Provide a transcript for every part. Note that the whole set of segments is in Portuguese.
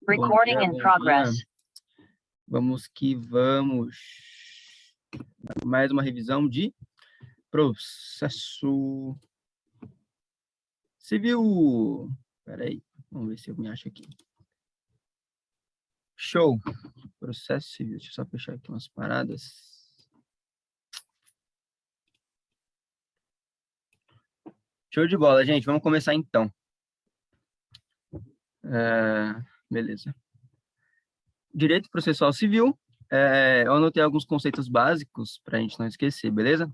Recording in progress. Vamos que vamos. Mais uma revisão de processo civil. Espera aí, vamos ver se eu me acho aqui. Show. Processo civil. Deixa eu só fechar aqui umas paradas. Show de bola, gente. Vamos começar então. Beleza. Direito processual civil. Eu anotei alguns conceitos básicos para a gente não esquecer, beleza?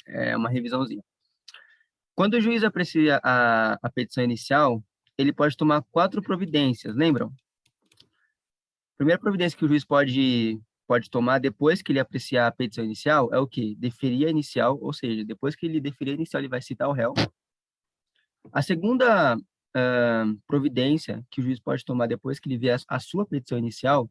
É uma revisãozinha. Quando o juiz aprecia a petição inicial, ele pode tomar 4 providências, lembram? A primeira providência que o juiz pode tomar depois que ele apreciar a petição inicial é o quê? Deferir a inicial, ou seja, depois que ele deferir a inicial, ele vai citar o réu. A segunda providência que o juiz pode tomar depois que ele vê a sua petição inicial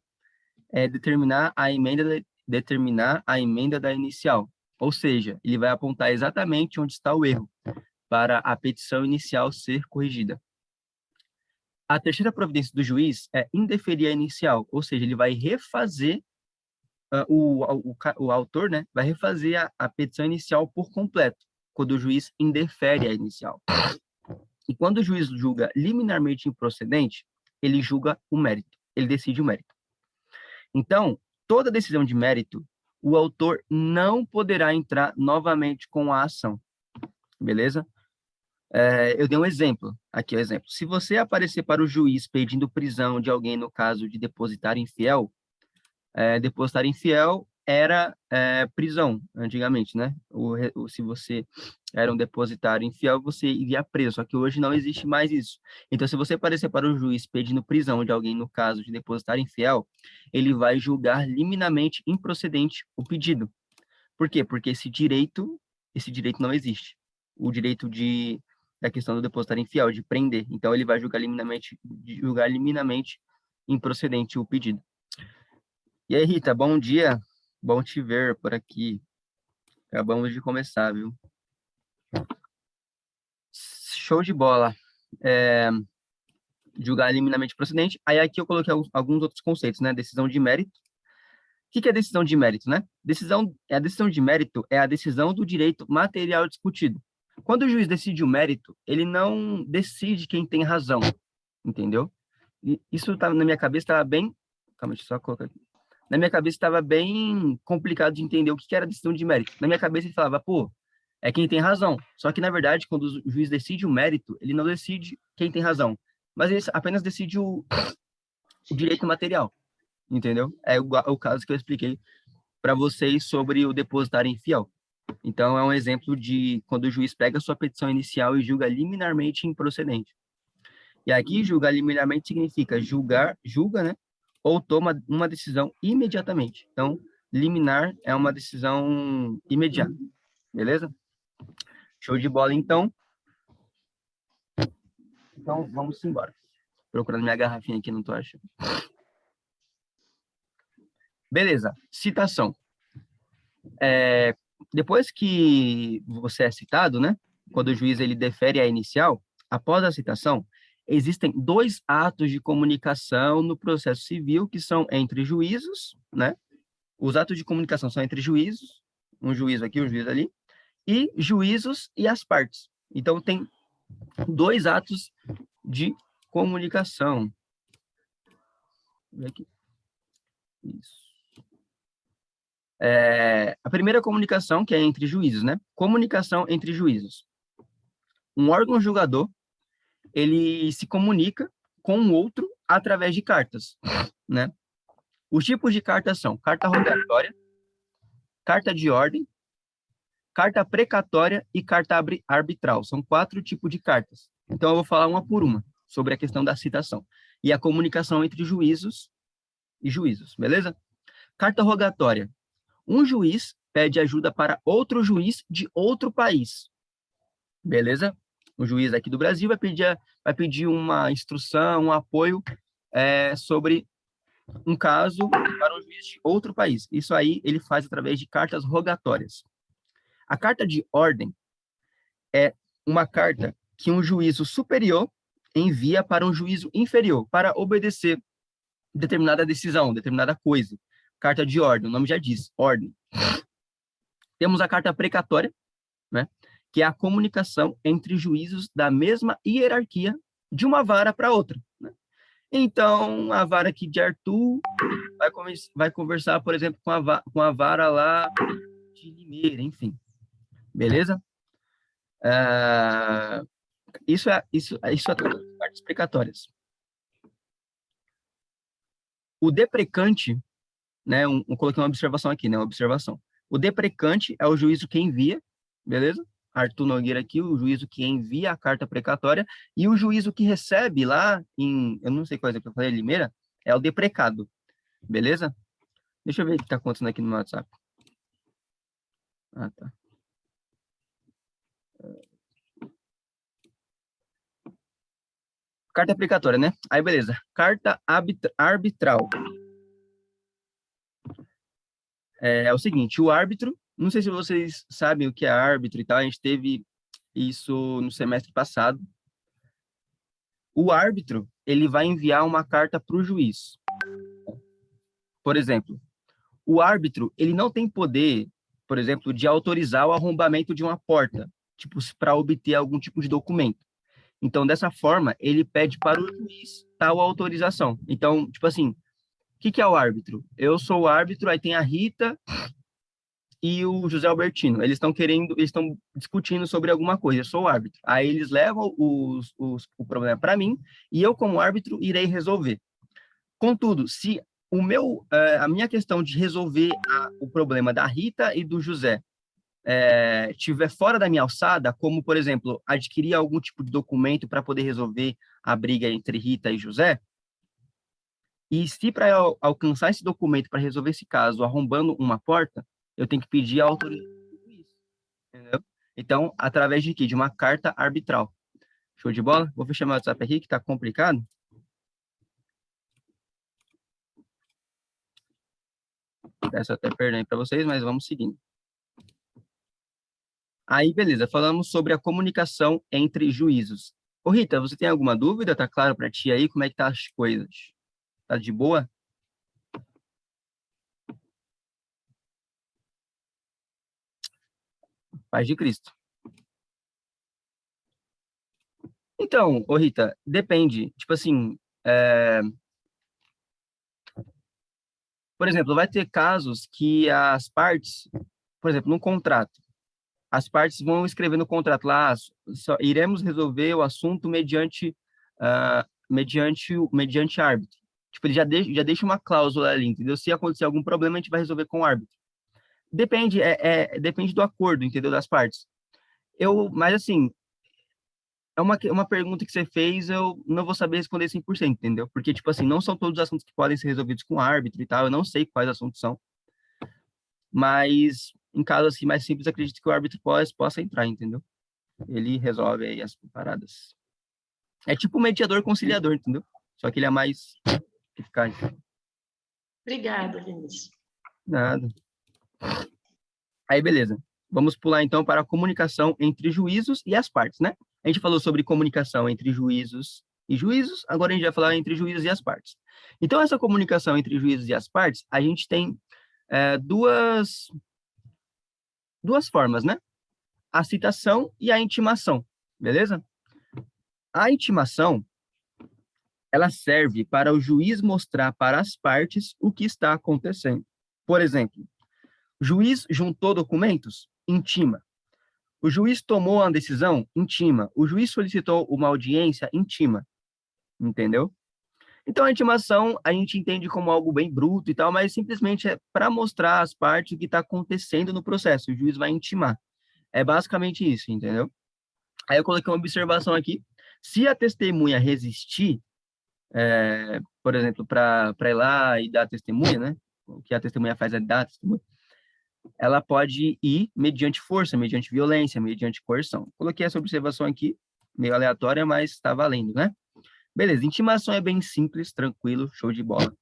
é determinar a emenda da inicial. Ou seja, ele vai apontar exatamente onde está o erro para a petição inicial ser corrigida. A terceira providência do juiz é indeferir a inicial, ou seja, ele vai refazer, o autor, né, vai refazer a petição inicial por completo, quando o juiz indefere a inicial. E quando o juiz julga liminarmente improcedente, ele julga o mérito, ele decide o mérito. Então, toda decisão de mérito, o autor não poderá entrar novamente com a ação, beleza? Eu dei um exemplo, aqui é o exemplo. Se você aparecer para o juiz pedindo prisão de alguém no caso de depositário infiel, depositário infiel era prisão, antigamente, né? Se você era um depositário infiel, você iria preso, só que hoje não existe mais isso. Então, se você aparecer para o juiz pedindo prisão de alguém no caso de depositário infiel, ele vai julgar liminarmente improcedente o pedido. Por quê? Porque esse direito não existe. O direito da questão do depositário infiel, de prender. Então, ele vai julgar liminarmente improcedente o pedido. E aí, Rita, bom dia. Bom te ver por aqui. Acabamos de começar, viu? Show de bola. Julgar liminarmente procedente. Aí aqui eu coloquei alguns outros conceitos, né? Decisão de mérito. O que é decisão de mérito, né? A decisão de mérito é a decisão do direito material discutido. Quando o juiz decide o mérito, ele não decide quem tem razão, entendeu? E isso na minha cabeça estava bem... Calma, deixa eu só colocar aqui. Na minha cabeça estava bem complicado de entender o que era decisão de mérito. Na minha cabeça ele falava, pô, é quem tem razão. Só que, na verdade, quando o juiz decide o mérito, ele não decide quem tem razão, mas ele apenas decide o direito material, entendeu? É o caso que eu expliquei para vocês sobre o depositário infiel. Então, é um exemplo de quando o juiz pega a sua petição inicial e julga liminarmente improcedente. E aqui, julgar liminarmente significa julga, né? Ou toma uma decisão imediatamente. Então, liminar é uma decisão imediata. Beleza? Show de bola, então. Então, vamos embora. Procurando minha garrafinha aqui, não estou achando. Beleza. Citação. Depois que você é citado, né? Quando o juiz ele defere a inicial, após a citação, existem 2 atos de comunicação no processo civil que são entre juízos, né? Os atos de comunicação são entre juízos, um juízo aqui, um juízo ali, e juízos e as partes. Então, tem 2 atos de comunicação. Aqui. Isso. A primeira comunicação, que é entre juízos, né? Comunicação entre juízos. Um órgão julgador, ele se comunica com o outro através de cartas, né? Os tipos de cartas são carta rogatória, carta de ordem, carta precatória e carta arbitral. São 4 tipos de cartas. Então, eu vou falar uma por uma sobre a questão da citação e a comunicação entre juízos e juízos, beleza? Carta rogatória. Um juiz pede ajuda para outro juiz de outro país, beleza? O juiz aqui do Brasil vai pedir uma instrução, um apoio sobre um caso para um juiz de outro país. Isso aí ele faz através de cartas rogatórias. A carta de ordem é uma carta que um juízo superior envia para um juízo inferior para obedecer determinada decisão, determinada coisa. Carta de ordem, o nome já diz, ordem. Temos a carta precatória, né, que é a comunicação entre juízos da mesma hierarquia de uma vara para outra, né? Então, a vara aqui de Arthur vai conversar, por exemplo, com a vara lá de Limeira, enfim. Beleza? Isso é todas as partes precatórias. O deprecante, né, coloquei uma observação aqui, né, uma observação. O deprecante é o juízo que envia, beleza? Arthur Nogueira aqui, o juízo que envia a carta precatória, e o juízo que recebe lá eu não sei qual exemplo eu falei, Limeira, é o deprecado, beleza? Deixa eu ver o que está acontecendo aqui no meu WhatsApp. Ah, tá. Carta precatória, né? Aí, beleza. Carta arbitral. É o seguinte, o árbitro, não sei se vocês sabem o que é árbitro e tal, a gente teve isso no semestre passado. O árbitro, ele vai enviar uma carta para o juiz. Por exemplo, o árbitro, ele não tem poder, por exemplo, de autorizar o arrombamento de uma porta, tipo, para obter algum tipo de documento. Então, dessa forma, ele pede para o juiz tal autorização. Então, tipo assim, o que é o árbitro? Eu sou o árbitro, aí tem a Rita e o José Albertino. Eles estão discutindo sobre alguma coisa. Eu sou o árbitro. Aí eles levam o problema para mim e eu, como árbitro, irei resolver. Contudo, se a minha questão de resolver o problema da Rita e do José estiver fora da minha alçada, como, por exemplo, adquirir algum tipo de documento para poder resolver a briga entre Rita e José, e se para eu alcançar esse documento para resolver esse caso arrombando uma porta, eu tenho que pedir a autorização do juiz, entendeu? Então, através de quê? De uma carta arbitral. Show de bola? Vou fechar meu WhatsApp aqui, que está complicado. Peço até perdão para vocês, mas vamos seguindo. Aí, beleza, falamos sobre a comunicação entre juízos. Ô, Rita, você tem alguma dúvida? Tá claro para ti aí? Como é que tá as coisas? Tá de boa? Paz de Cristo. Então, ô Rita, depende. Tipo assim, por exemplo, vai ter casos que as partes, por exemplo, no contrato, as partes vão escrever no contrato lá, iremos resolver o assunto mediante árbitro. Tipo, ele já deixa uma cláusula ali, entendeu? Se acontecer algum problema, a gente vai resolver com o árbitro. Depende, depende do acordo, entendeu? Das partes. Mas assim, é uma pergunta que você fez, eu não vou saber responder 100%, entendeu? Porque, tipo assim, não são todos os assuntos que podem ser resolvidos com árbitro e tal, eu não sei quais assuntos são, mas em casos assim mais simples, acredito que o árbitro possa entrar, entendeu? Ele resolve aí as paradas. É tipo um mediador conciliador, entendeu? Só que ele é mais eficaz. Obrigada, Vinícius. Nada. Aí, beleza. Vamos pular, então, para a comunicação entre juízos e as partes, né? A gente falou sobre comunicação entre juízos e juízos, agora a gente vai falar entre juízos e as partes. Então, essa comunicação entre juízos e as partes, a gente tem duas formas, né? A citação e a intimação, beleza? A intimação, ela serve para o juiz mostrar para as partes o que está acontecendo. Por exemplo, o juiz juntou documentos? Intima. O juiz tomou uma decisão? Intima. O juiz solicitou uma audiência? Intima. Entendeu? Então, a intimação a gente entende como algo bem bruto e tal, mas simplesmente é para mostrar às partes o que está acontecendo no processo. O juiz vai intimar. É basicamente isso, entendeu? Aí eu coloquei uma observação aqui. Se a testemunha resistir, por exemplo, para ir lá e dar testemunha, né? O que a testemunha faz é dar testemunha. Ela pode ir mediante força, mediante violência, mediante coerção. Coloquei essa observação aqui, meio aleatória, mas está valendo, né? Beleza, intimação é bem simples, tranquilo, show de bola.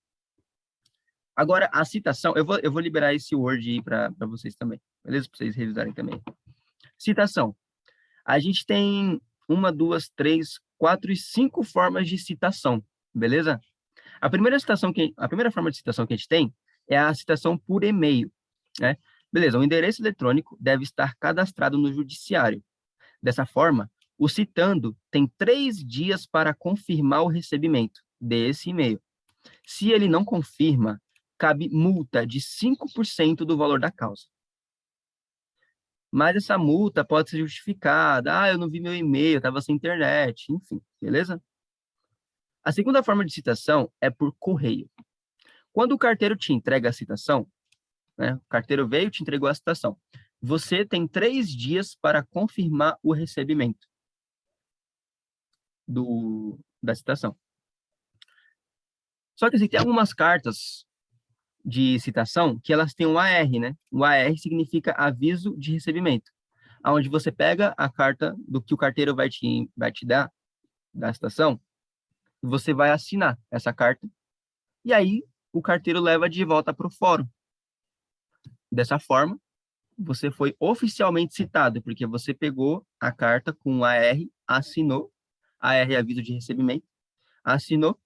Agora, a citação, eu vou liberar esse Word aí para vocês também, beleza? Para vocês revisarem também. Citação. A gente tem 1, 2, 3, 4 e 5 formas de citação, beleza? A primeira forma de citação que a gente tem é a citação por e-mail, né? Beleza, o endereço eletrônico deve estar cadastrado no judiciário. Dessa forma, o citando tem 3 dias para confirmar o recebimento desse e-mail. Se ele não confirma, cabe multa de 5% do valor da causa. Mas essa multa pode ser justificada. Eu não vi meu e-mail, estava sem internet, enfim, beleza? A segunda forma de citação é por correio. Quando o carteiro te entrega a citação, né, o carteiro veio e te entregou a citação, você tem 3 dias para confirmar o recebimento da citação. Só que assim, tem algumas cartas de citação que elas têm um AR, né? O AR significa aviso de recebimento, aonde você pega a carta do que o carteiro vai te dar da citação, e você vai assinar essa carta, e aí o carteiro leva de volta para o fórum. Dessa forma, você foi oficialmente citado, porque você pegou a carta com o AR, assinou, AR é aviso de recebimento, assinou,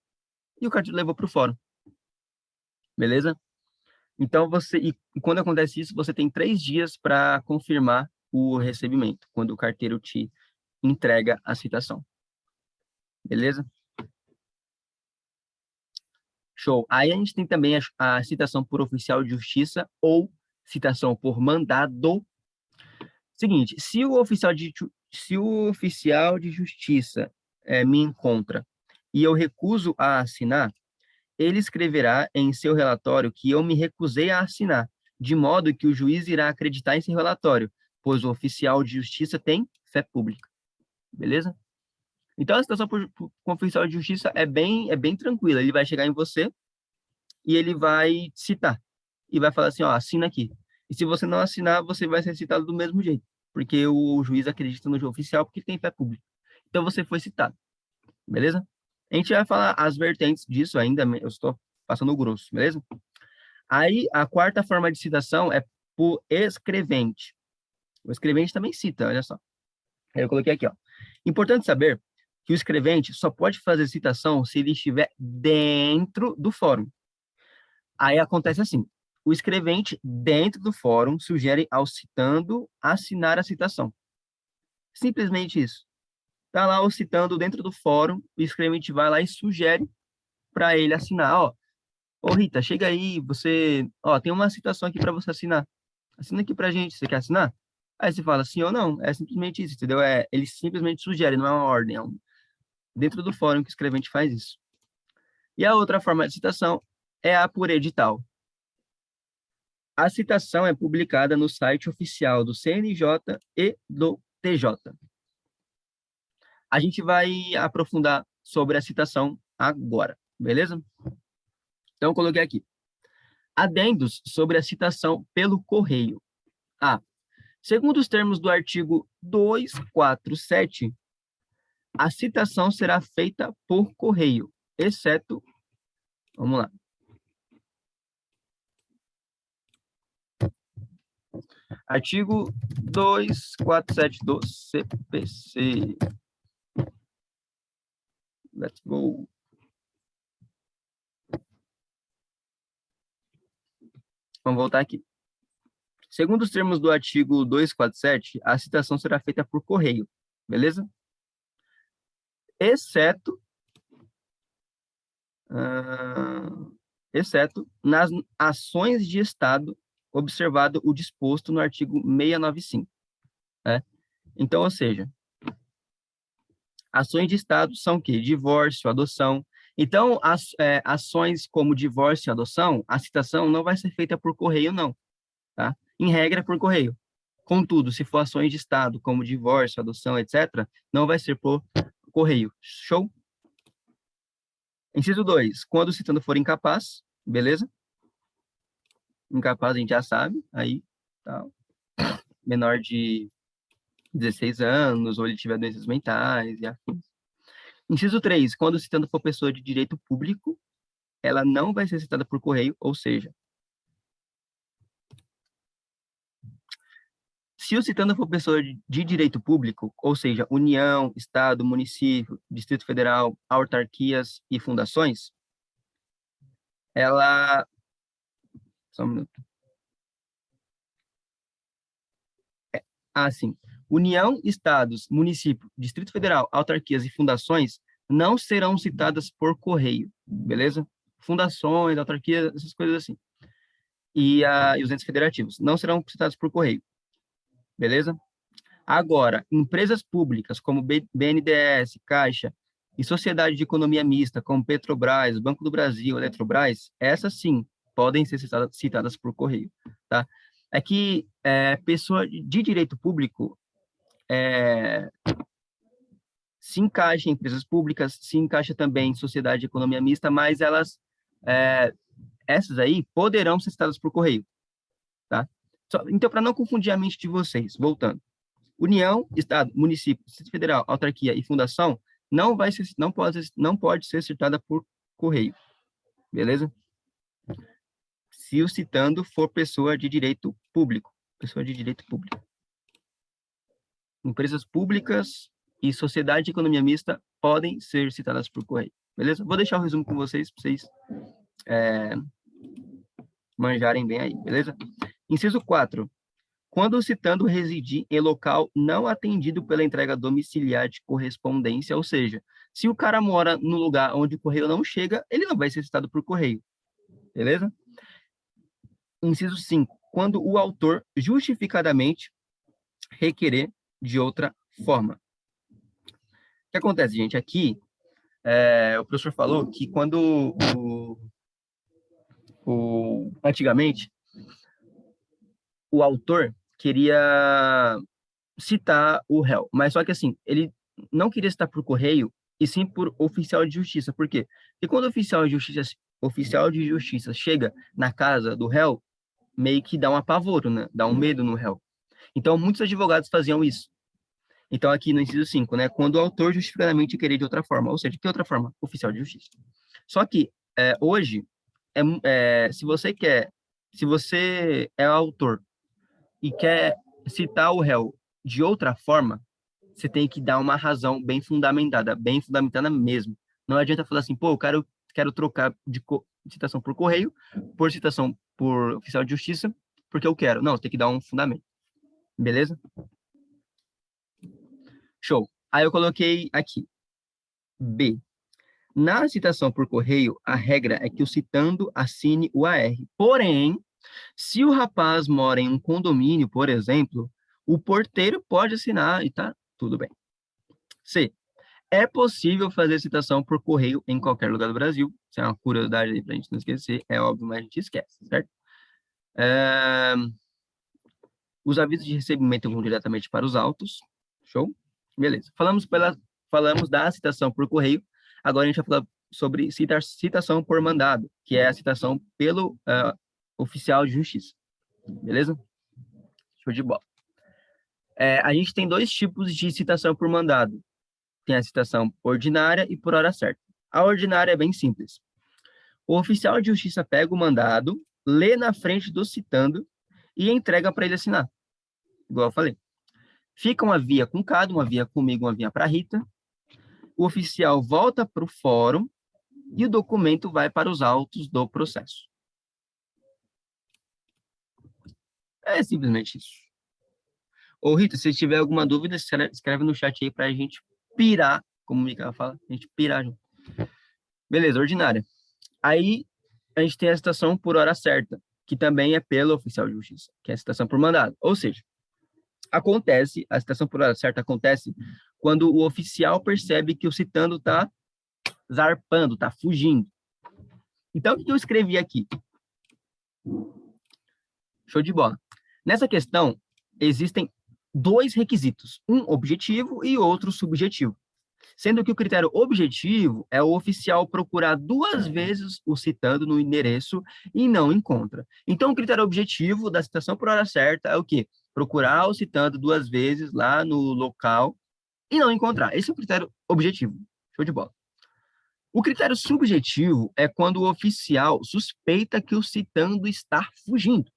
e o carteiro levou para o fórum. Beleza? Então, e quando acontece isso, você tem 3 dias para confirmar o recebimento, quando o carteiro te entrega a citação. Beleza? Show. Aí a gente tem também a citação por oficial de justiça ou citação por mandado. Seguinte, se o oficial de justiça me encontra e eu recuso a assinar, ele escreverá em seu relatório que eu me recusei a assinar, de modo que o juiz irá acreditar em seu relatório, pois o oficial de justiça tem fé pública. Beleza? Então, a citação com oficial de justiça é bem tranquila. Ele vai chegar em você e ele vai citar. E vai falar assim, ó, assina aqui. E se você não assinar, você vai ser citado do mesmo jeito, porque o juiz acredita no oficial porque tem fé pública. Então, você foi citado. Beleza? A gente vai falar as vertentes disso ainda, eu estou passando o grosso, beleza? Aí, a quarta forma de citação é por escrevente. O escrevente também cita, olha só. Eu coloquei aqui, ó. Importante saber que o escrevente só pode fazer citação se ele estiver dentro do fórum. Aí acontece assim, o escrevente dentro do fórum sugere ao citando assinar a citação. Simplesmente isso. Tá lá o citando dentro do fórum, o escrevente vai lá e sugere para ele assinar, ó, ô Rita, chega aí, tem uma citação aqui para você assinar. Assina aqui pra gente, você quer assinar? Aí você fala sim ou não, é simplesmente isso, entendeu? Ele simplesmente sugere, não é uma ordem, dentro do fórum que o escrevente faz isso. E a outra forma de citação é a por edital. A citação é publicada no site oficial do CNJ e do TJ. A gente vai aprofundar sobre a citação agora, beleza? Então, eu coloquei aqui. Adendos sobre a citação pelo correio. Segundo os termos do artigo 247, a citação será feita por correio, exceto, vamos lá. Artigo 247 do CPC. Let's go. Vamos voltar aqui. Segundo os termos do artigo 247, a citação será feita por correio, beleza? Exceto nas ações de Estado, observado o disposto no artigo 695. Né? Então, ou seja, ações de Estado são o quê? Divórcio, adoção. Então, ações como divórcio e adoção, a citação não vai ser feita por correio, não. Tá? Em regra, por correio. Contudo, se for ações de Estado, como divórcio, adoção, etc., não vai ser por correio. Show? Inciso 2. Quando o citando for incapaz, beleza? Incapaz a gente já sabe, aí, tal. Menor de 16 anos, ou ele tiver doenças mentais e afins. Inciso 3. Quando o citando for pessoa de direito público, ela não vai ser citada por correio, ou seja, Se o citando for pessoa de direito público, ou seja, União, Estado, município, Distrito Federal, autarquias e fundações, ela... Só um minuto. Sim. União, Estados, município, Distrito Federal, autarquias e fundações não serão citadas por correio, beleza? Fundações, autarquias, essas coisas assim. E os entes federativos não serão citados por correio, beleza? Agora, empresas públicas como BNDES, Caixa e sociedade de economia mista como Petrobras, Banco do Brasil, Eletrobras, essas sim podem ser citadas por correio, tá? É que pessoa de direito público se encaixa em empresas públicas, se encaixa também em sociedade de economia mista, mas essas aí poderão ser citadas por correio, tá? Então, para não confundir a mente de vocês, voltando. União, Estado, município, Distrito Federal, autarquia e fundação não pode ser citada por correio, beleza? Se o citando for pessoa de direito público, Empresas públicas e sociedade de economia mista podem ser citadas por correio, beleza? Vou deixar o resumo com vocês, para vocês manjarem bem aí, beleza? Inciso 4. Quando o citando residir em local não atendido pela entrega domiciliar de correspondência, ou seja, se o cara mora no lugar onde o correio não chega, ele não vai ser citado por correio, beleza? Inciso 5. Quando o autor justificadamente requerer de outra forma. O que acontece, gente? Aqui, o professor falou que quando antigamente, o autor queria citar o réu, mas só que assim, ele não queria citar por correio, e sim por oficial de justiça. Por quê? Porque quando o oficial de justiça chega na casa do réu, meio que dá um apavoro, né? Dá um medo no réu. Então, muitos advogados faziam isso. Então, aqui no inciso 5, né? Quando o autor justificadamente querer de outra forma, ou seja, que outra forma? Oficial de justiça. Só que, hoje, se você é autor e quer citar o réu de outra forma, você tem que dar uma razão bem fundamentada mesmo. Não adianta falar assim, pô, eu quero trocar de citação por correio por citação por oficial de justiça, porque eu quero. Não, você tem que dar um fundamento. Beleza? Show. Aí eu coloquei aqui. B. Na citação por correio, a regra é que o citando assine o AR. Porém, se o rapaz mora em um condomínio, por exemplo, o porteiro pode assinar e tá tudo bem. C. É possível fazer citação por correio em qualquer lugar do Brasil. Isso é uma curiosidade aí para a gente não esquecer. É óbvio, mas a gente esquece, certo? Os avisos de recebimento vão diretamente para os autos. Show? Beleza. Falamos da citação por correio. Agora a gente vai falar sobre citação por mandado, que é a citação pelo oficial de justiça. Beleza? Show de bola. A gente tem dois tipos de citação por mandado. Tem a citação ordinária e por hora certa. A ordinária é bem simples. O oficial de justiça pega o mandado, lê na frente do citando e entrega para ele assinar. Igual eu falei. Fica uma via com cada, uma via comigo, uma via para a Rita. O oficial volta para o fórum e o documento vai para os autos do processo. É simplesmente isso. Ô, Rita, se tiver alguma dúvida, escreve no chat aí para a gente pirar, como o Micael fala, a gente pirar junto. Beleza, ordinária. Aí, a gente tem a citação por hora certa, que também é pelo oficial de justiça, que é a citação por mandado. Ou seja, a citação por hora certa acontece quando o oficial percebe que o citando está zarpando, está fugindo. Então, o que eu escrevi aqui? Show de bola. Nessa questão, existem dois requisitos, um objetivo e outro subjetivo. Sendo que o critério objetivo é o oficial procurar 2 vezes o citando no endereço e não encontra. Então, o critério objetivo da citação por hora certa é o quê? Procurar o citando 2 vezes lá no local e não encontrar. Esse é o critério objetivo. Show de bola. O critério subjetivo é quando o oficial suspeita que o citando está fugindo.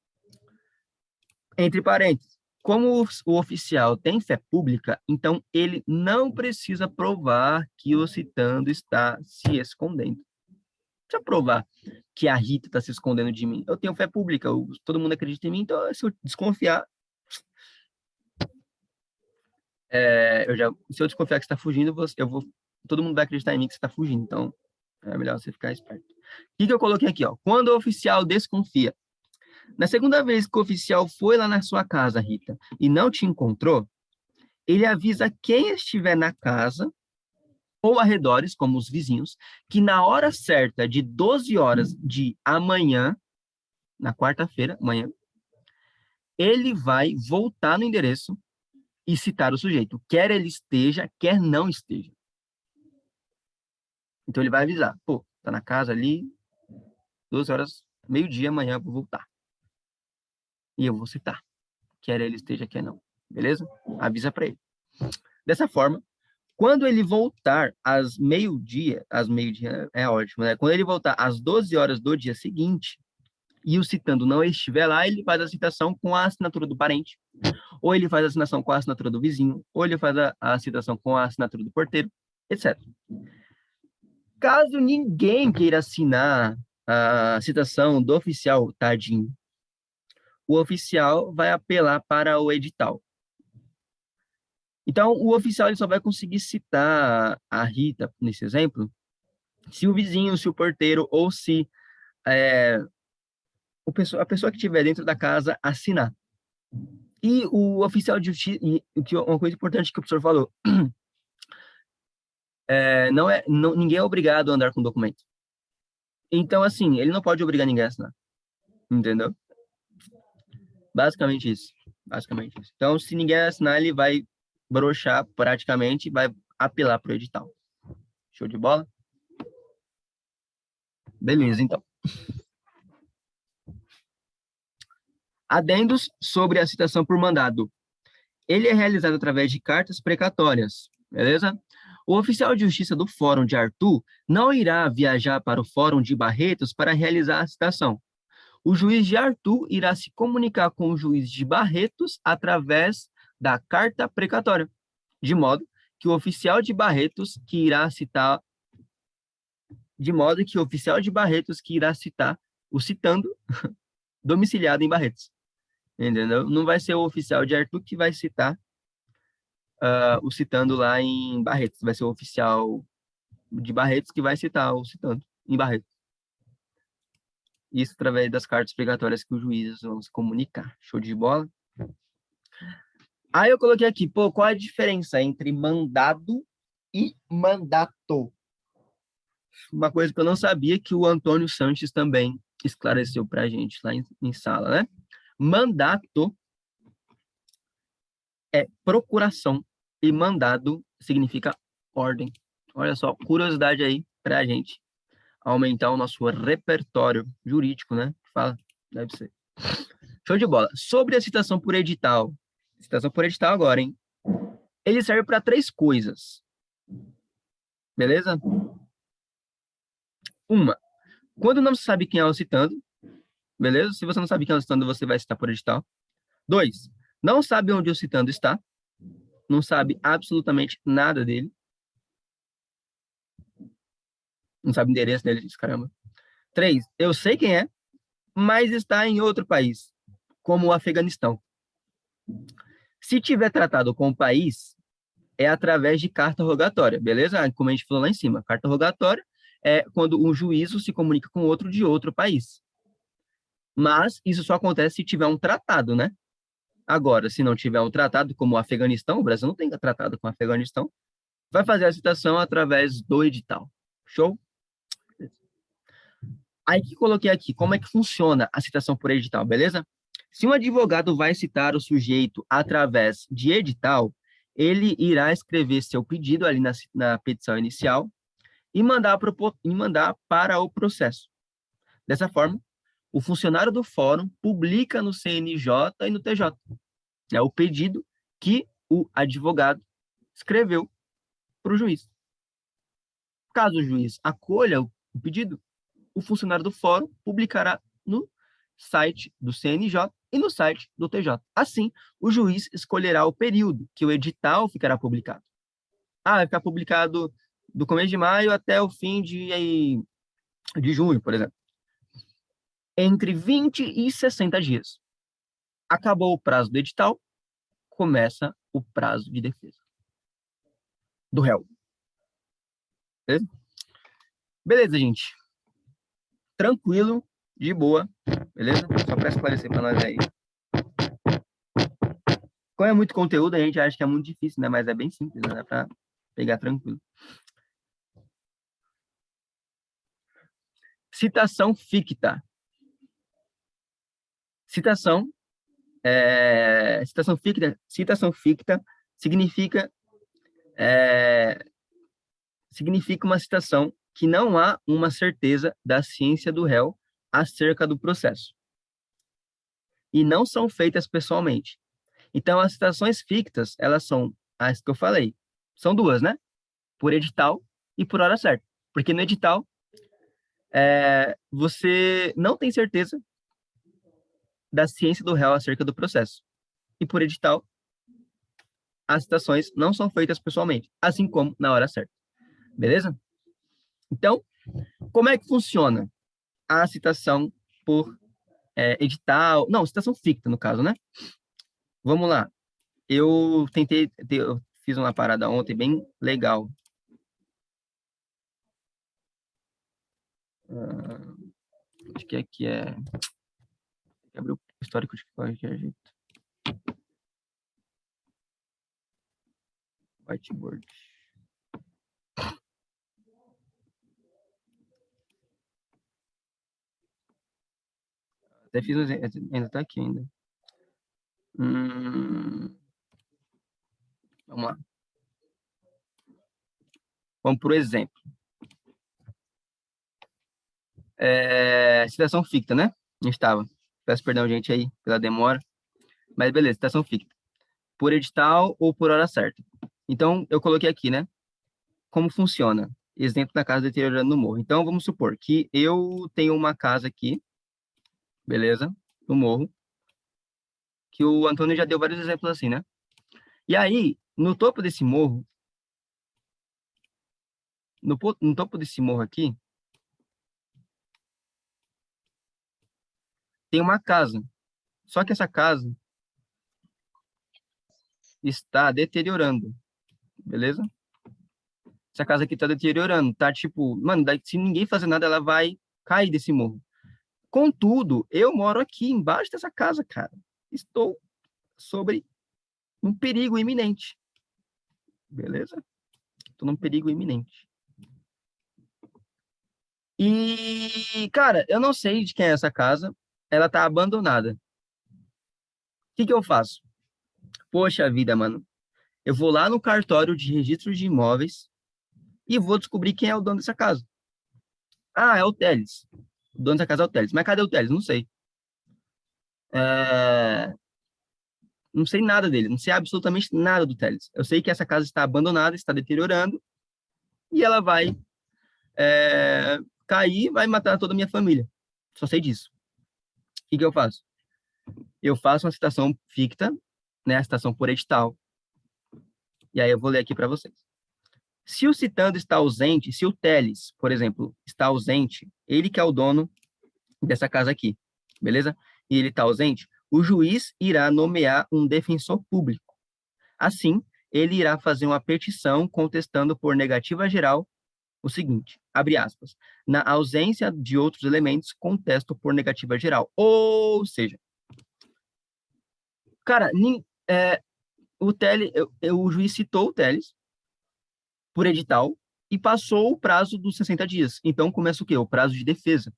Entre parênteses, Como o oficial tem fé pública, então ele não precisa provar que o citando está se escondendo. Não precisa provar que a Rita está se escondendo de mim. Eu tenho fé pública, todo mundo acredita em mim, então se eu desconfiar, se eu desconfiar que você está fugindo, todo mundo vai acreditar em mim que você está fugindo, então é melhor você ficar esperto. O que eu coloquei aqui? Ó? Quando o oficial desconfia. Na segunda vez que o oficial foi lá na sua casa, Rita, e não te encontrou, ele avisa quem estiver na casa ou arredores, como os vizinhos, que na hora certa de 12 horas de amanhã, na quarta-feira, amanhã, ele vai voltar no endereço e citar o sujeito, quer ele esteja, quer não esteja. Então ele vai avisar, pô, tá na casa ali, 12 horas, meio-dia, amanhã eu vou voltar. E eu vou citar, quer ele esteja, quer não. Beleza? Avisa para ele. Dessa forma, quando ele voltar às meio-dia é ótimo, né? Quando ele voltar às 12 horas do dia seguinte, e o citando não estiver lá, ele faz a citação com a assinatura do parente, ou ele faz a assinação com a assinatura do vizinho, ou ele faz a citação com a assinatura do porteiro, etc. Caso ninguém queira assinar a citação do oficial, tadinho, o oficial vai apelar para o edital. Então, o oficial ele só vai conseguir citar a Rita, nesse exemplo, se o vizinho, se o porteiro ou se a pessoa que estiver dentro da casa assinar. E o oficial de justiça, uma coisa importante que o professor falou, ninguém é obrigado a andar com documento. Então, assim, ele não pode obrigar ninguém a assinar, entendeu? Basicamente isso. Então, se ninguém assinar, ele vai broxar praticamente, vai apelar para o edital. Show de bola? Beleza, então. Adendos sobre a citação por mandado. Ele é realizado através de cartas precatórias, beleza? O oficial de justiça do Fórum de Arthur não irá viajar para o Fórum de Barretos para realizar a citação. O juiz de Arthur irá se comunicar com o juiz de Barretos através da carta precatória, de modo que o oficial de Barretos que irá citar, o citando, domiciliado em Barretos. Entendeu? Não vai ser o oficial de Arthur que vai citar o citando lá em Barretos, vai ser o oficial de Barretos que vai citar o citando em Barretos. Isso através das cartas precatórias que os juízes vão se comunicar. Show de bola? Aí eu coloquei aqui, pô, qual a diferença entre mandado e mandato? Uma coisa que eu não sabia que o Antônio Sanches também esclareceu para a gente lá em sala, né? Mandato é procuração e mandado significa ordem. Olha só, curiosidade aí para a gente aumentar o nosso repertório jurídico, né? Fala, deve ser. Show de bola. Sobre a citação por edital. Citação por edital agora, hein? Ele serve para 3 coisas. Beleza? Uma, quando não se sabe quem é o citando. Beleza? Se você não sabe quem é o citando, você vai citar por edital. 2, não sabe onde o citando está. Não sabe absolutamente nada dele. Não sabe o endereço dele, caramba. 3, eu sei quem é, mas está em outro país, como o Afeganistão. Se tiver tratado com o país, é através de carta rogatória, beleza? Como a gente falou lá em cima, carta rogatória é quando um juízo se comunica com outro de outro país. Mas isso só acontece se tiver um tratado, né? Agora, se não tiver um tratado, como o Afeganistão, o Brasil não tem tratado com o Afeganistão, vai fazer a citação através do edital. Show? Aí que coloquei aqui, como é que funciona a citação por edital, beleza? Se um advogado vai citar o sujeito através de edital, ele irá escrever seu pedido ali na petição inicial e mandar para o processo. Dessa forma, o funcionário do fórum publica no CNJ e no TJ, né, o pedido que o advogado escreveu para o juiz. Caso o juiz acolha o pedido, o funcionário do fórum publicará no site do CNJ e no site do TJ. Assim, o juiz escolherá o período que o edital ficará publicado. Vai ficar publicado do começo de maio até o fim de junho, por exemplo. Entre 20 e 60 dias. Acabou o prazo do edital, começa o prazo de defesa do réu. Beleza? Beleza, gente. Tranquilo, de boa. Beleza? Só para esclarecer para nós aí. Como é muito conteúdo, a gente acha que é muito difícil, né? Mas é bem simples, né? Dá para pegar tranquilo. Citação ficta. Citação ficta significa uma citação que não há uma certeza da ciência do réu acerca do processo e não são feitas pessoalmente. Então, as citações fictas, elas são as que eu falei. São duas, né? Por edital e por hora certa. Porque no edital, você não tem certeza da ciência do réu acerca do processo. E por edital, as citações não são feitas pessoalmente, assim como na hora certa. Beleza? Então, como é que funciona a citação por edital? Não, citação ficta, no caso, né? Vamos lá. Eu fiz uma parada ontem bem legal. Acho que aqui é... Tem que abrir o histórico de qualquer jeito. Whiteboard. Até fiz ainda tá aqui ainda. Vamos lá. Vamos para o exemplo. Citação ficta, né? A gente estava. Peço perdão, gente, aí, pela demora. Mas beleza, citação ficta. Por edital ou por hora certa. Então, eu coloquei aqui, né? Como funciona? Exemplo da casa deteriorando no morro. Então, vamos supor que eu tenho uma casa aqui, beleza? No morro. Que o Antônio já deu vários exemplos assim, né? E aí, no topo desse morro, no topo desse morro aqui, tem uma casa. Só que essa casa está deteriorando, beleza? Essa casa aqui está deteriorando, tá tipo, mano, se ninguém fazer nada, ela vai cair desse morro. Contudo, eu moro aqui embaixo dessa casa, cara. Estou sobre um perigo iminente. Beleza? Estou num perigo iminente. E, cara, eu não sei de quem é essa casa. Ela tá abandonada. O que que eu faço? Poxa vida, mano. Eu vou lá no cartório de registro de imóveis e vou descobrir quem é o dono dessa casa. É o Teles. O dono dessa casa é o Teles. Mas cadê o Teles? Não sei. Não sei nada dele. Não sei absolutamente nada do Teles. Eu sei que essa casa está abandonada, está deteriorando e ela vai cair, vai matar toda a minha família. Só sei disso. O que que eu faço? Eu faço uma citação ficta, né? A citação por edital. E aí eu vou ler aqui para vocês. Se o citando está ausente, se o Teles, por exemplo, está ausente, ele que é o dono dessa casa aqui, beleza? E ele está ausente, o juiz irá nomear um defensor público. Assim, ele irá fazer uma petição contestando por negativa geral o seguinte, abre aspas, na ausência de outros elementos, contesto por negativa geral. Ou seja, cara, o juiz citou o Teles por edital e passou o prazo dos 60 dias. Então, começa o quê? O prazo de defesa.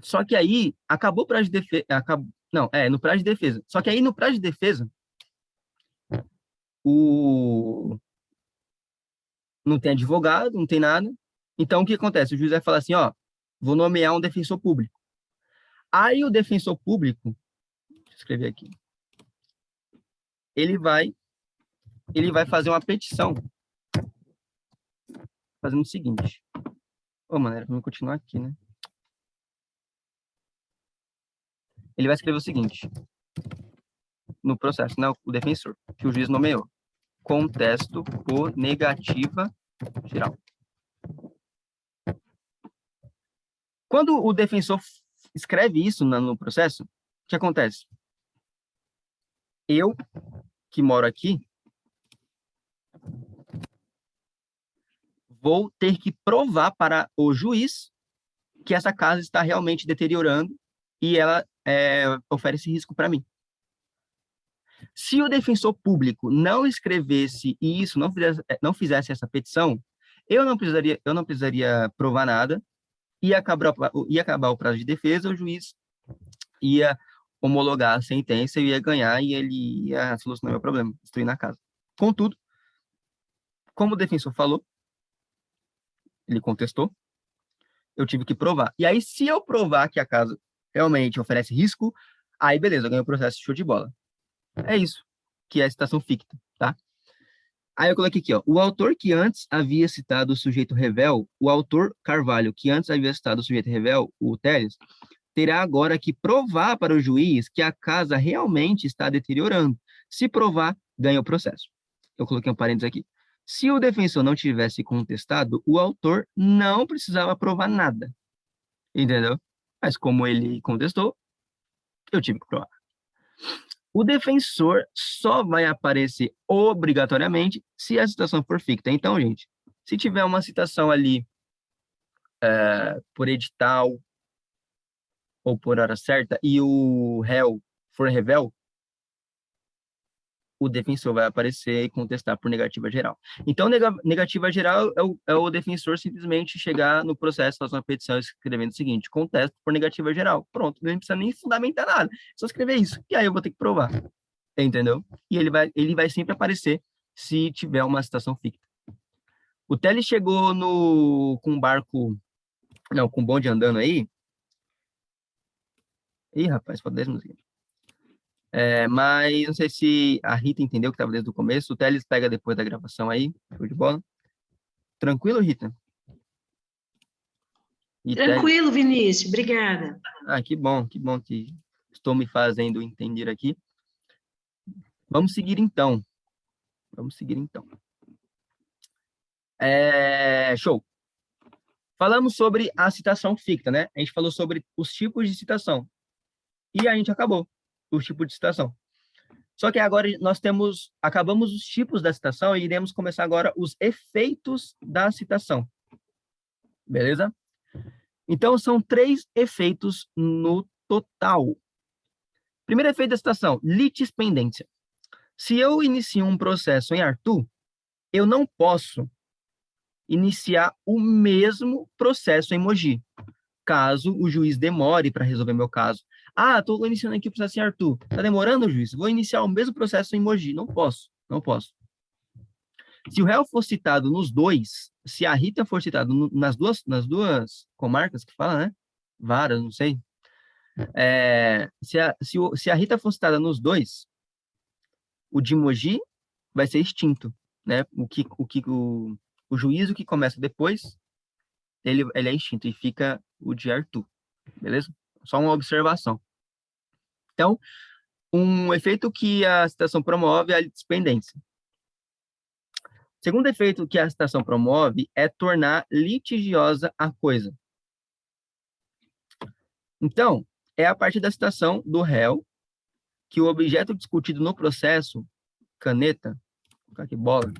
Só que aí, acabou o prazo de defesa... no prazo de defesa. Só que aí, no prazo de defesa, não tem advogado, não tem nada. Então, o que acontece? O juiz vai falar assim, ó, vou nomear um defensor público. Aí, o defensor público, deixa eu escrever aqui, ele vai fazer uma petição, fazendo o seguinte. Mano, era pra eu continuar aqui, né? ele vai escrever o seguinte, no processo, né, o defensor, que o juiz nomeou. Contesto por negativa geral. Quando o defensor escreve isso no processo, o que acontece? Eu, que moro aqui, vou ter que provar para o juiz que essa casa está realmente deteriorando e ela oferece risco para mim. Se o defensor público não escrevesse isso, não fizesse essa petição, eu não precisaria provar nada, ia acabar o prazo de defesa, o juiz ia homologar a sentença, eu ia ganhar e ele ia solucionar meu problema, destruir na casa. Contudo, como o defensor falou, ele contestou, eu tive que provar. E aí, se eu provar que a casa realmente oferece risco, aí beleza, eu ganho o processo, show de bola. É isso, que é a citação ficta, tá? Aí eu coloquei aqui, ó, o autor que antes havia citado o sujeito revel, o autor Carvalho, que antes havia citado o sujeito revel, o Teles, terá agora que provar para o juiz que a casa realmente está deteriorando. Se provar, ganha o processo. Eu coloquei um parênteses aqui. Se o defensor não tivesse contestado, o autor não precisava provar nada. Entendeu? Mas como ele contestou, eu tive que provar. O defensor só vai aparecer obrigatoriamente se a citação for ficta. Então, gente, se tiver uma citação ali por edital ou por hora certa e o réu for revel, o defensor vai aparecer e contestar por negativa geral. Então, negativa geral é o defensor simplesmente chegar no processo, fazer uma petição escrevendo o seguinte, contesto por negativa geral. Pronto, não precisa nem fundamentar nada, só escrever isso. E aí eu vou ter que provar. Entendeu? E ele vai sempre aparecer se tiver uma citação ficta. O Teles chegou com um barco, não, com um bonde andando aí. Ih, rapaz, falta 10 minutos. Mas não sei se a Rita entendeu que estava desde o começo. O Teles pega depois da gravação aí, show de bola. Tranquilo, Rita? E Tranquilo, Vinícius, obrigada. Ah, que bom que estou me fazendo entender aqui. Vamos seguir então. Show. Falamos sobre a citação ficta, né? A gente falou sobre os tipos de citação. E a gente acabou os tipos de citação. Só que agora acabamos os tipos da citação e iremos começar agora os efeitos da citação. Beleza? Então, são 3 efeitos no total. Primeiro efeito da citação, litispendência. Se eu inicio um processo em Arthur, eu não posso iniciar o mesmo processo em Mogi, caso o juiz demore para resolver meu caso. Ah, estou iniciando aqui o processo em Arthur. Está demorando, juiz? Vou iniciar o mesmo processo em Mogi. Não posso. Se o réu for citado nos dois, se a Rita for citada nas duas comarcas que fala, né? Varas, não sei. Se a Rita for citada nos dois, o de Mogi vai ser extinto, né? O juízo que começa depois, ele é extinto e fica o de Arthur, beleza? Só uma observação. Então, um efeito que a citação promove é a litispendência. Segundo efeito que a citação promove é tornar litigiosa a coisa. Então, é a partir da citação do réu que o objeto discutido no processo, caneta, vou colocar aqui bola,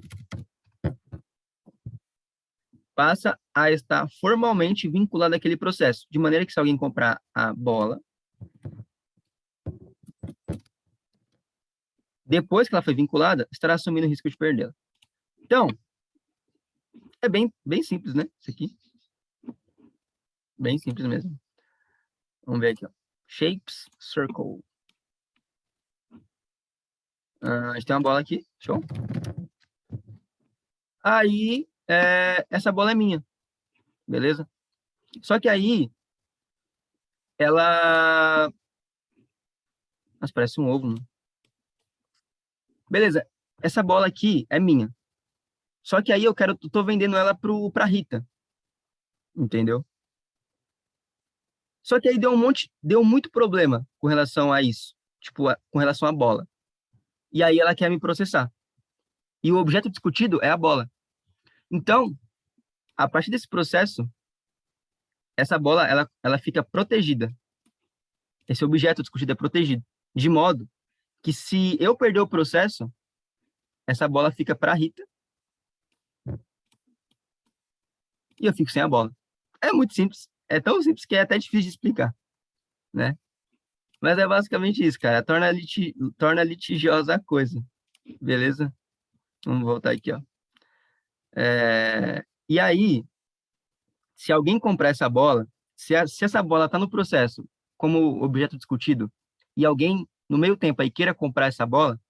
passa a estar formalmente vinculado àquele processo, de maneira que se alguém comprar a bola, depois que ela foi vinculada, estará assumindo o risco de perdê-la. Então, é bem simples, né? Isso aqui. Bem simples mesmo. Vamos ver aqui, ó. Shapes, circle. A gente tem uma bola aqui, show? Aí, essa bola é minha, beleza? Só que aí, ela... Nossa, parece um ovo, né? Beleza, essa bola aqui é minha. Só que aí eu tô vendendo ela pra Rita. Entendeu? Só que aí deu muito problema com relação a isso, tipo, com relação à bola. E aí ela quer me processar. E o objeto discutido é a bola. Então, a partir desse processo, essa bola, ela fica protegida. Esse objeto discutido é protegido. De modo que se eu perder o processo, essa bola fica para a Rita e eu fico sem a bola. É muito simples. É tão simples que é até difícil de explicar, né? Mas é basicamente isso, cara. Torna litigiosa a coisa. Beleza? Vamos voltar aqui, ó. E aí, se alguém comprar essa bola, se essa bola está no processo como objeto discutido e alguém, no meio tempo aí, queira comprar essa bola,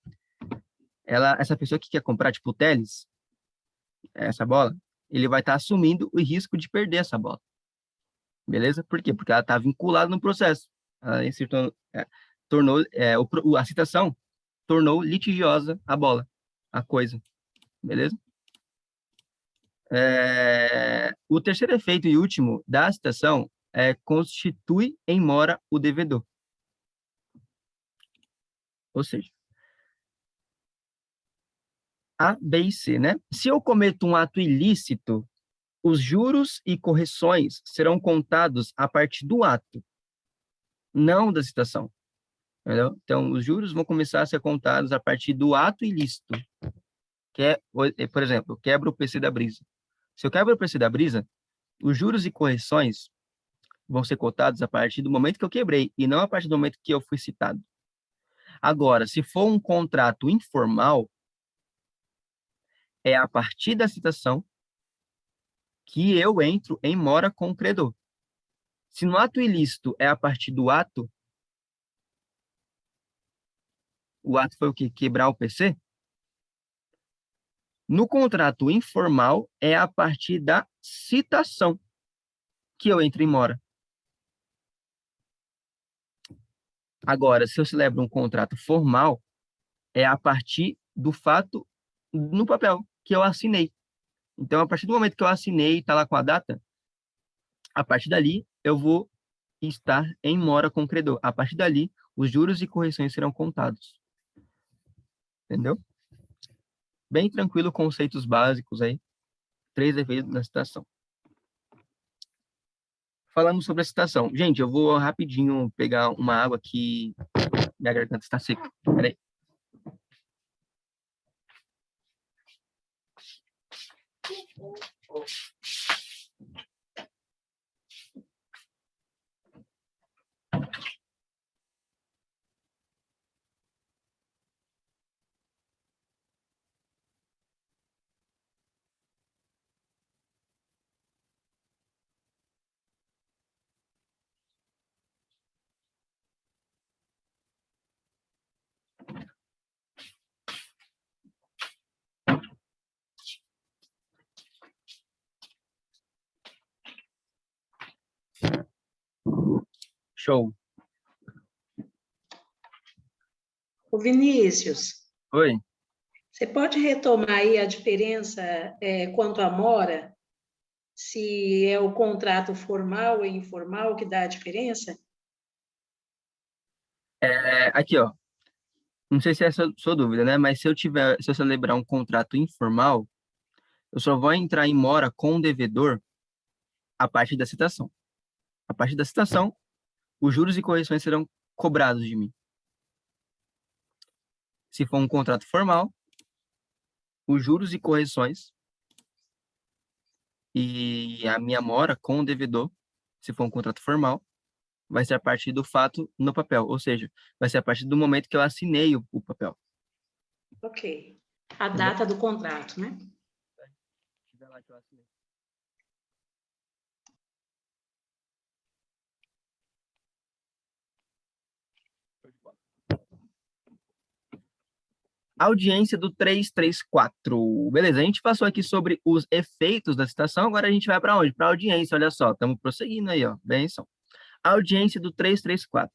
essa pessoa que quer comprar, tipo o Teles, essa bola, ele vai estar assumindo o risco de perder essa bola. Beleza? Por quê? Porque ela está vinculada no processo. Ela se tornou, a citação tornou litigiosa a bola, a coisa. Beleza? O terceiro efeito e último da citação constitui em mora o devedor. Ou seja, A, B e C, né? Se eu cometo um ato ilícito, os juros e correções serão contados a partir do ato, não da citação. Entendeu? Então, os juros vão começar a ser contados a partir do ato ilícito, que é, por exemplo, eu quebro o PC da Brisa. Se eu quebro o PC da Brisa, os juros e correções vão ser contados a partir do momento que eu quebrei e não a partir do momento que eu fui citado. Agora, se for um contrato informal, é a partir da citação que eu entro em mora com o credor. Se no ato ilícito é a partir do ato, o ato foi o quê? Quebrar o PC? No contrato informal, é a partir da citação que eu entro em mora. Agora, se eu celebro um contrato formal, é a partir do fato no papel que eu assinei. Então, a partir do momento que eu assinei, está lá com a data, a partir dali, eu vou estar em mora com o credor. A partir dali, os juros e correções serão contados. Entendeu? Bem tranquilo, conceitos básicos aí. 3 efeitos da citação. Falamos sobre a citação. Gente, eu vou rapidinho pegar uma água que minha garganta está seca. Peraí. Show. O Vinícius, Oi. você pode retomar aí a diferença quanto à mora? Se é o contrato formal e informal que dá a diferença? Aqui, ó. Não sei se é essa a sua dúvida, né? Mas se eu celebrar um contrato informal, eu só vou entrar em mora com o devedor a partir da citação. A partir da citação, os juros e correções serão cobrados de mim. Se for um contrato formal, os juros e correções e a minha mora com o devedor, se for um contrato formal, vai ser a partir do fato no papel, ou seja, vai ser a partir do momento que eu assinei o papel. Ok. A data do contrato, né? Lá que eu assinei. Audiência do 334. Beleza, a gente passou aqui sobre os efeitos da citação, agora a gente vai para onde? Para a audiência, olha só, estamos prosseguindo aí, ó. Benção. A audiência do 334.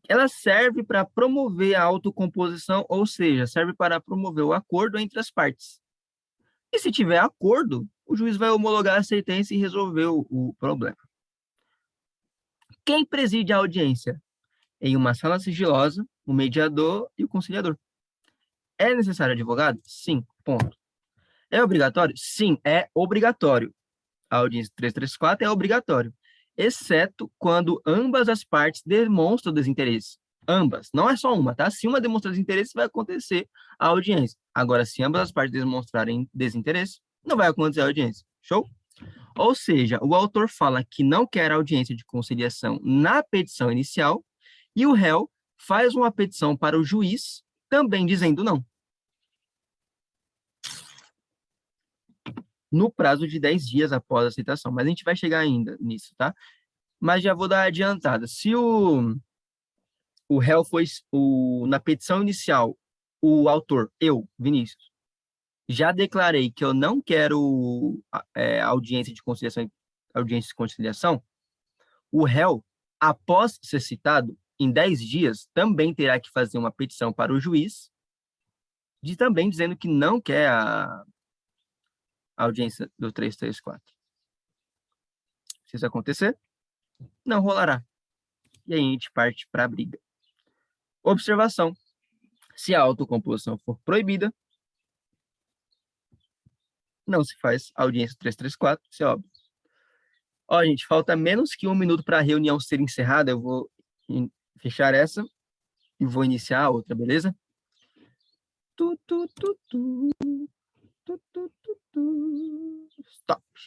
Ela serve para promover a autocomposição, ou seja, serve para promover o acordo entre as partes. E se tiver acordo, o juiz vai homologar a sentença e resolver o problema. Quem preside a audiência? Em uma sala sigilosa, o mediador e o conciliador. É necessário advogado? Sim, ponto. É obrigatório? Sim, é obrigatório. A audiência 334 é obrigatório, exceto quando ambas as partes demonstram desinteresse. Ambas, não é só uma, tá? Se uma demonstrar desinteresse, vai acontecer a audiência. Agora, se ambas as partes demonstrarem desinteresse, não vai acontecer a audiência. Show? Ou seja, o autor fala que não quer audiência de conciliação na petição inicial e o réu faz uma petição para o juiz também dizendo não, no prazo de 10 dias após a citação. Mas a gente vai chegar ainda nisso, tá? Mas já vou dar uma adiantada. Se o réu foi, na petição inicial, o autor, eu, Vinícius, já declarei que eu não quero audiência de conciliação, o réu, após ser citado, em 10 dias, também terá que fazer uma petição para o juiz, também dizendo que não quer a audiência do 334. Se isso acontecer, não rolará. E aí a gente parte para a briga. Observação. Se a autocomposição for proibida, não se faz audiência 334, isso é óbvio. Ó, gente, falta menos que 1 minuto para a reunião ser encerrada. Eu vou fechar essa e vou iniciar a outra, beleza? Stop.